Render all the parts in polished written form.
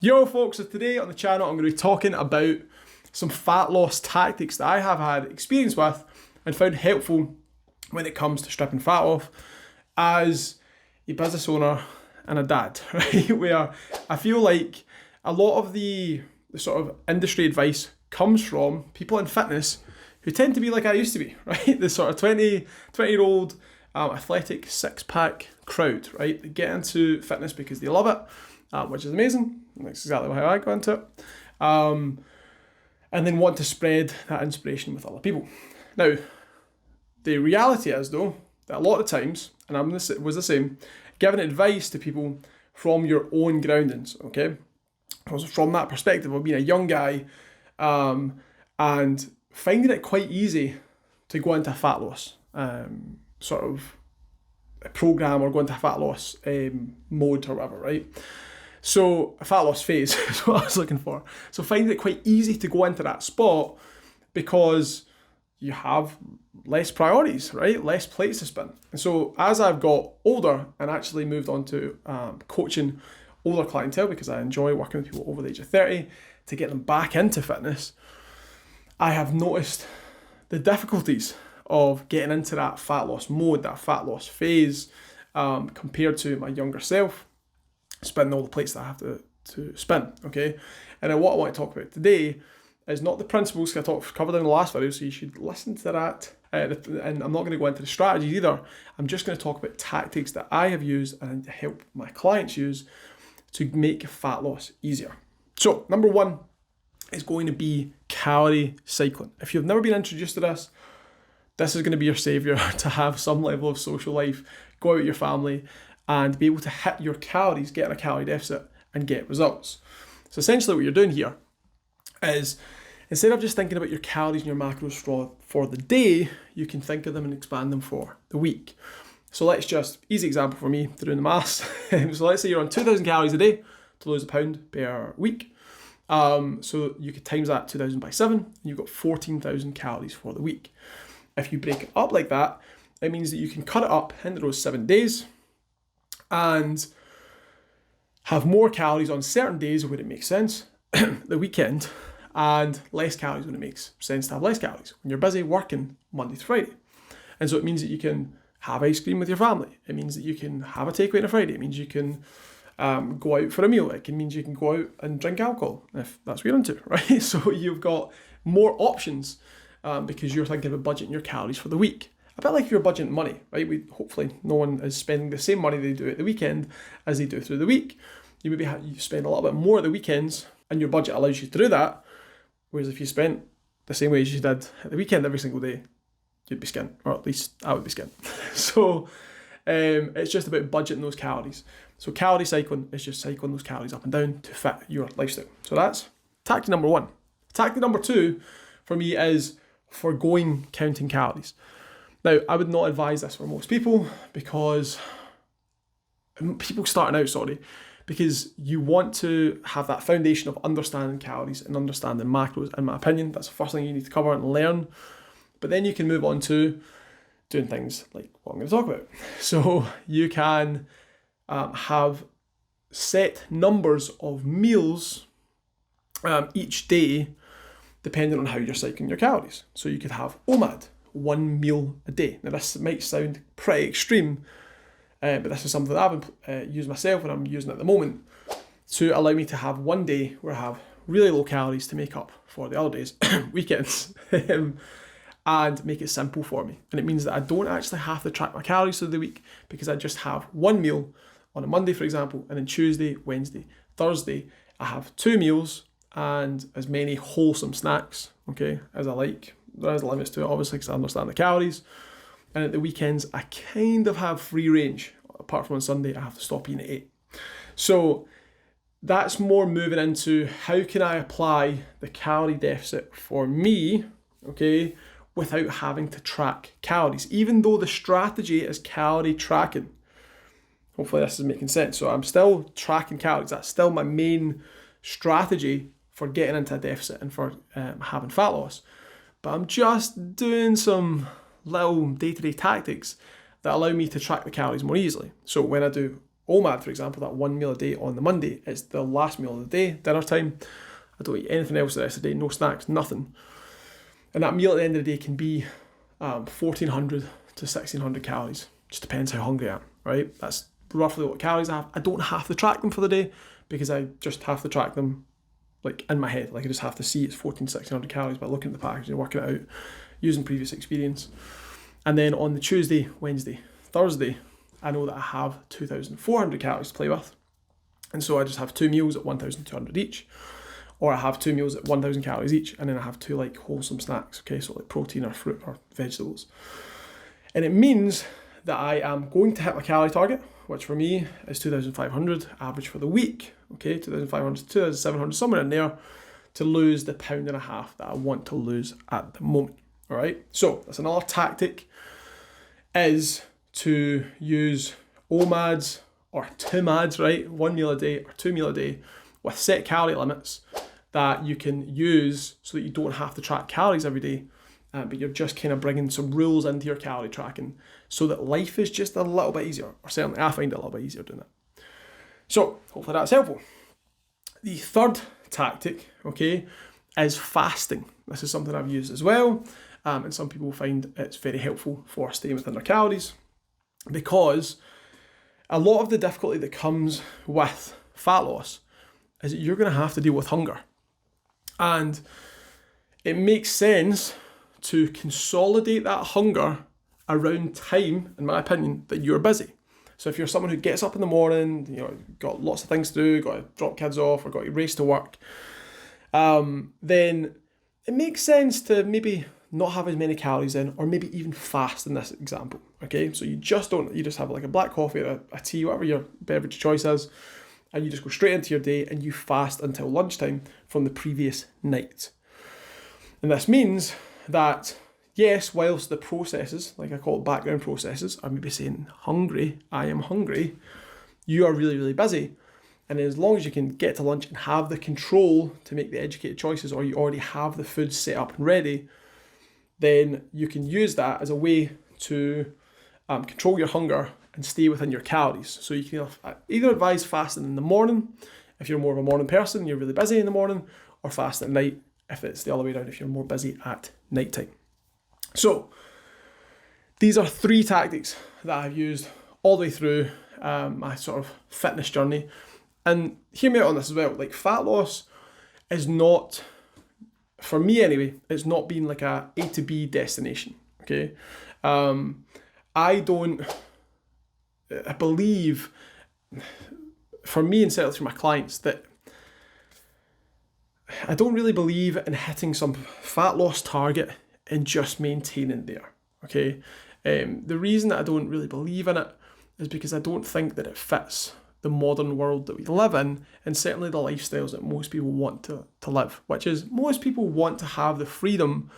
Yo folks, so today on the channel I'm going to be talking about some fat loss tactics that I have had experience with and found helpful when it comes to stripping fat off as a business owner and a dad, right? Where I feel like a lot of the sort of industry advice comes from people in fitness who tend to be like I used to be, right? The sort of 20-year-old athletic six-pack crowd, right? They get into fitness because they love it, which is amazing. That's exactly how I got into it. And then want to spread that inspiration with other people. Now, the reality is though, that a lot of times, and was the same, giving advice to people from your own groundings, okay? So from that perspective of being a young guy, and finding it quite easy to go into a fat loss sort of a program or go into a fat loss mode or whatever, right? So a fat loss phase is what I was looking for. So finding it quite easy to go into that spot because you have less priorities, right? Less plates to spin. And so as I've got older and actually moved on to coaching older clientele because I enjoy working with people over the age of 30 to get them back into fitness, I have noticed the difficulties of getting into that fat loss mode, that fat loss phase, compared to my younger self, spinning all the plates that I have to spin, okay? And then what I want to talk about today is not the principles I covered in the last video, so you should listen to that. And I'm not going to go into the strategies either. I'm just going to talk about tactics that I have used and to help my clients use to make fat loss easier. So number one is going to be calorie cycling. If you've never been introduced to this is going to be your savior to have some level of social life, go out with your family, and be able to hit your calories, get in a calorie deficit, and get results. So essentially what you're doing here is, instead of just thinking about your calories and your macros for the day, you can think of them and expand them for the week. So let's just, easy example for me, doing the maths. So let's say you're on 2,000 calories a day to lose a pound per week. So you could times that 2,000 by 7, and you've got 14,000 calories for the week. If you break it up like that, it means that you can cut it up into those 7 days, and have more calories on certain days where it makes sense, the weekend, and less calories when it makes sense to have less calories, when you're busy working Monday to Friday. And so it means that you can have ice cream with your family. It means that you can have a takeaway on a Friday. It means you can go out for a meal. It means you can go out and drink alcohol, if that's what you're into, right? So you've got more options because you're thinking about budgeting your calories for the week. A bit like if you're budgeting money, right? Hopefully no one is spending the same money they do at the weekend as they do through the week. You spend a little bit more at the weekends, and your budget allows you to do that. Whereas if you spent the same way as you did at the weekend every single day, you'd be skint, or at least I would be skint. So it's just about budgeting those calories. So calorie cycling is just cycling those calories up and down to fit your lifestyle. So that's tactic number one. Tactic number two for me is forgoing counting calories. Now, I would not advise this for most people because you want to have that foundation of understanding calories and understanding macros. In my opinion, that's the first thing you need to cover and learn. But then you can move on to doing things like what I'm going to talk about. So you can have set numbers of meals each day depending on how you're cycling your calories. So you could have OMAD, 1 meal a day. Now this might sound pretty extreme, but this is something that I've used myself and I'm using at the moment to allow me to have one day where I have really low calories to make up for the other days, weekends, and make it simple for me. And it means that I don't actually have to track my calories through the week because I just have one meal on a Monday, for example, and then Tuesday, Wednesday, Thursday, I have 2 meals and as many wholesome snacks, okay, as I like. There is limits to it, obviously, because I understand the calories. And at the weekends, I kind of have free range. Apart from on Sunday, I have to stop eating at 8. So that's more moving into how can I apply the calorie deficit for me, okay, without having to track calories, even though the strategy is calorie tracking. Hopefully this is making sense. So I'm still tracking calories. That's still my main strategy for getting into a deficit and for having fat loss. But I'm just doing some little day-to-day tactics that allow me to track the calories more easily. So when I do OMAD, for example, that one meal a day on the Monday, it's the last meal of the day, dinner time. I don't eat anything else the rest of the day, no snacks, nothing. And that meal at the end of the day can be 1,400 to 1,600 calories. Just depends how hungry I am, right? That's roughly what calories I have. I don't have to track them for the day because I just have to track them like in my head. Like I just have to see it's 1,400 calories by looking at the package and working it out using previous experience. And then on the Tuesday, Wednesday, Thursday, I know that I have 2,400 calories to play with. And so I just have 2 meals at 1,200 each. Or I have 2 meals at 1,000 calories each, and then I have 2 like wholesome snacks, okay, so like protein or fruit or vegetables. And it means that I am going to hit my calorie target, which for me is 2,500 average for the week, okay, 2,500 to 2,700, somewhere in there, to lose the 1.5 pounds that I want to lose at the moment, all right? So that's another tactic, is to use OMADs or TMADs, right? 1 meal a day or 2 meal a day with set calorie limits that you can use so that you don't have to track calories every day, but you're just kind of bringing some rules into your calorie tracking so that life is just a little bit easier, or certainly I find it a little bit easier doing that. So hopefully that's helpful. The third tactic, okay, is fasting. This is something I've used as well, and some people find it's very helpful for staying within their calories, because a lot of the difficulty that comes with fat loss is that you're going to have to deal with hunger. And it makes sense to consolidate that hunger around time, in my opinion, that you're busy. So if you're someone who gets up in the morning, you know, got lots of things to do, got to drop kids off or got to race to work, then it makes sense to maybe not have as many calories in, or maybe even fast in this example, okay? So you just have like a black coffee or a tea, whatever your beverage choice is, and you just go straight into your day and you fast until lunchtime from the previous night. And this means that, yes, whilst the processes, like I call it background processes, are maybe saying hungry, I am hungry, you are really, really busy. And as long as you can get to lunch and have the control to make the educated choices, or you already have the food set up and ready, then you can use that as a way to control your hunger and stay within your calories. So you can either advise fasting in the morning if you're more of a morning person, you're really busy in the morning, or fast at night if it's the other way around, if you're more busy at night time. So these are 3 tactics that I've used all the way through my sort of fitness journey. And hear me out on this as well, like fat loss is not, for me anyway, it's not been like a to B destination, okay? I believe, for me and certainly for my clients, that I don't really believe in hitting some fat loss target and just maintaining there, okay? The reason that I don't really believe in it is because I don't think that it fits the modern world that we live in, and certainly the lifestyles that most people want to live, which is most people want to have the freedom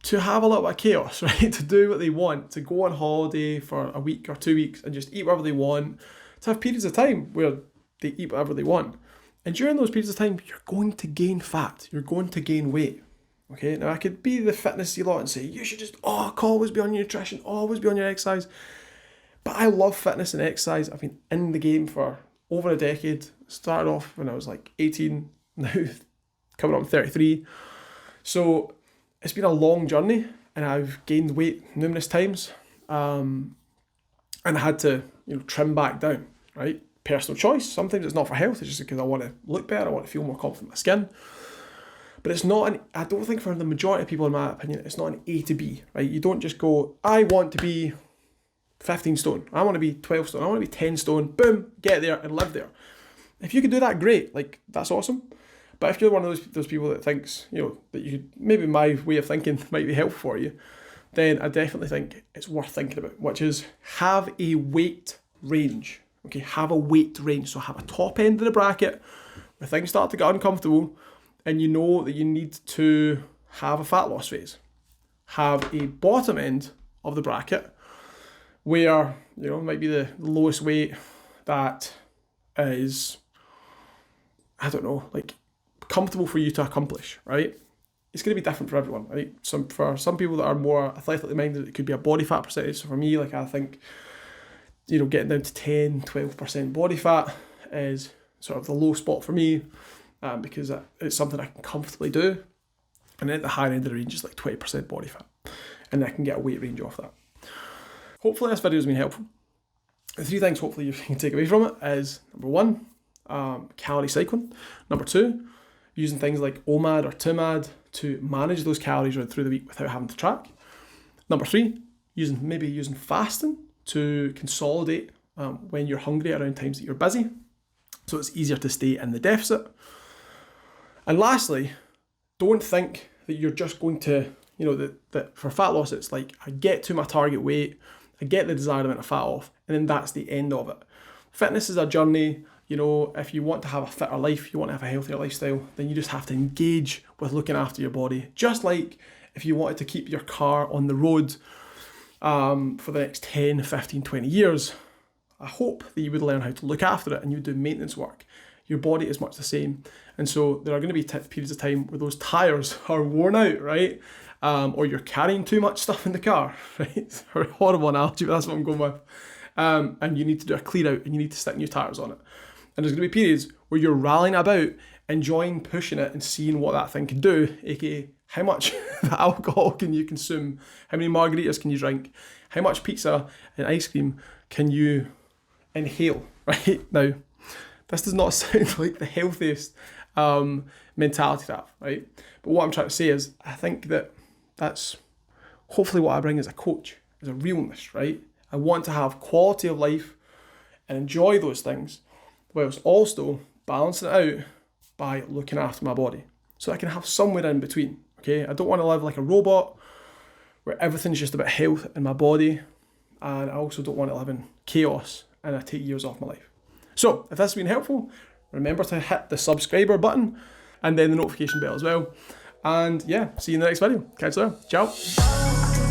to have a little bit of chaos, right? To do what they want, to go on holiday for a week or 2 weeks and just eat whatever they want, to have periods of time where they eat whatever they want. And during those periods of time, you're going to gain fat, you're going to gain weight, okay? Now I could be the fitnessy lot and say, you should just, always be on your nutrition, always be on your exercise. But I love fitness and exercise. I've been in the game for over a decade. Started off when I was like 18, now coming up 33. So it's been a long journey, and I've gained weight numerous times, and I had to, trim back down, right? Personal choice. Sometimes it's not for health, it's just because I want to look better, I want to feel more confident in my skin. But it's not I don't think for the majority of people, in my opinion, it's not an A to B, right? You don't just go, I want to be 15 stone, I want to be 12 stone, I want to be 10 stone, boom, get there and live there. If you can do that, great, like that's awesome. But if you're one of those people that thinks, that you could, maybe my way of thinking might be helpful for you, then I definitely think it's worth thinking about, which is have a weight range. Okay, have a weight range. So have a top end of the bracket where things start to get uncomfortable and you know that you need to have a fat loss phase. Have a bottom end of the bracket where, might be the lowest weight that is, like comfortable for you to accomplish, right? It's going to be different for everyone, right? For some people that are more athletically minded, it could be a body fat percentage. So for me, I think getting down to 10, 12% body fat is sort of the low spot for me, because it's something I can comfortably do. And then at the higher end of the range is like 20% body fat, and I can get a weight range off that. Hopefully this video has been helpful. The 3 things hopefully you can take away from it is, number 1, calorie cycling. Number 2, using things like OMAD or TIMAD to manage those calories right through the week without having to track. Number 3, using fasting to consolidate when you're hungry around times that you're busy, so it's easier to stay in the deficit. And lastly, don't think that you're just going to, that for fat loss, it's like, I get to my target weight, I get the desired amount of fat off, and then that's the end of it. Fitness is a journey. If you want to have a fitter life, you want to have a healthier lifestyle, then you just have to engage with looking after your body. Just like if you wanted to keep your car on the road for the next 10, 15, 20 years, I hope that you would learn how to look after it and you would do maintenance work. Your body is much the same. And so there are going to be periods of time where those tires are worn out, right? Or you're carrying too much stuff in the car, right? It's a horrible analogy, but that's what I'm going with. And you need to do a clear out and you need to stick new tires on it. And there's going to be periods where you're rallying about, enjoying pushing it and seeing what that thing can do, aka how much alcohol can you consume, how many margaritas can you drink, how much pizza and ice cream can you inhale, right? Now, this does not sound like the healthiest mentality to have, right? But what I'm trying to say is, I think that's hopefully what I bring as a coach, is a realness, right? I want to have quality of life and enjoy those things, whilst also balancing it out by looking after my body, so I can have somewhere in between, okay? I don't want to live like a robot where everything's just about health in my body, and I also don't want to live in chaos and I take years off my life. So if this has been helpful, remember to hit the subscriber button and then the notification bell as well. And yeah, see you in the next video. Catch you there. Ciao.